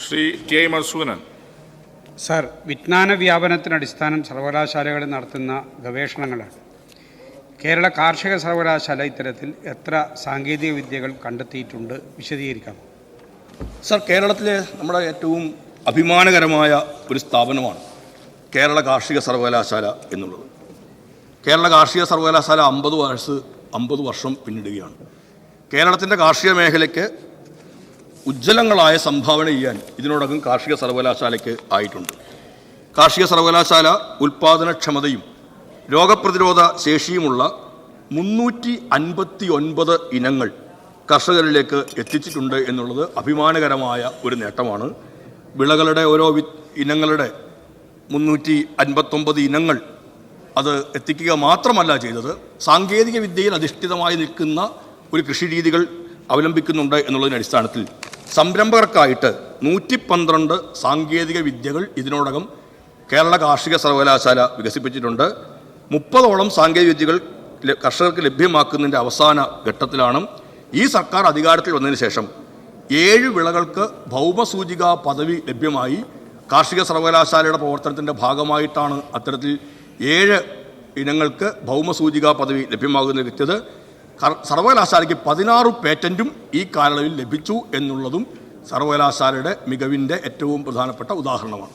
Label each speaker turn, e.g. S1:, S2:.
S1: Shri T I Madhusoodanan.
S2: Sir, വിജ്ഞാന വ്യാപനത്തിന് അടിസ്ഥാനം സർവകലാശാലകളിൽ നടത്തുന്ന ഗവേഷണങ്ങളാണ്. കേരള കാർഷിക സർവകലാശാല ഇത്തരത്തിൽ എത്ര സാങ്കേതിക വിദ്യകൾ കണ്ടെത്തിയിട്ടുണ്ട്? വിശദീകരിക്കാം.
S3: സർ, കേരളത്തിലെ നമ്മുടെ ഏറ്റവും അഭിമാനകരമായ ഒരു സ്ഥാപനമാണ് കേരള കാർഷിക സർവകലാശാല എന്നുള്ളത്. കേരള കാർഷിക സർവകലാശാല 50 വർഷം പിന്നിടുകയാണ്. കേരളത്തിൻ്റെ കാർഷിക മേഖലയ്ക്ക് ഉജ്ജ്വലങ്ങളായ സംഭാവന ചെയ്യാൻ ഇതിനോടകം കാർഷിക സർവകലാശാലയ്ക്ക് ആയിട്ടുണ്ട്. കാർഷിക സർവകലാശാല ഉൽപ്പാദനക്ഷമതയും രോഗപ്രതിരോധ ശേഷിയുമുള്ള 359 ഇനങ്ങൾ കർഷകരിലേക്ക് എത്തിച്ചിട്ടുണ്ട് എന്നുള്ളത് അഭിമാനകരമായ ഒരു നേട്ടമാണ്. വിളകളുടെ ഓരോ ഇനങ്ങളുടെ 359 ഇനങ്ങൾ അത് എത്തിക്കുക മാത്രമല്ല ചെയ്തത്, സാങ്കേതിക വിദ്യയിൽ അധിഷ്ഠിതമായി നിൽക്കുന്ന ഒരു കൃഷിരീതികൾ അവലംബിക്കുന്നുണ്ട് എന്നുള്ളതിൻ്റെ അടിസ്ഥാനത്തിൽ സംരംഭകർക്കായിട്ട് 112 സാങ്കേതിക വിദ്യകൾ ഇതിനോടകം കേരള കാർഷിക സർവകലാശാല വികസിപ്പിച്ചിട്ടുണ്ട്. 30ഓളം സാങ്കേതിക വിദ്യകൾ കർഷകർക്ക് ലഭ്യമാക്കുന്നതിൻ്റെ അവസാന ഘട്ടത്തിലാണ്. ഈ സർക്കാർ അധികാരത്തിൽ വന്നതിന് ശേഷം 7 വിളകൾക്ക് ഭൗമസൂചികാ പദവി ലഭ്യമായി. കാർഷിക സർവകലാശാലയുടെ പ്രവർത്തനത്തിൻ്റെ ഭാഗമായിട്ടാണ് അത്തരത്തിൽ 7 ഇനങ്ങൾക്ക് ഭൗമസൂചികാ പദവി ലഭ്യമാകുന്നത്. സർവകലാശാലയ്ക്ക് 16 പേറ്റൻറ്റും ഈ കാലയളവിൽ ലഭിച്ചു എന്നുള്ളതും സർവകലാശാലയുടെ മികവിൻ്റെ ഏറ്റവും പ്രധാനപ്പെട്ട ഉദാഹരണമാണ്.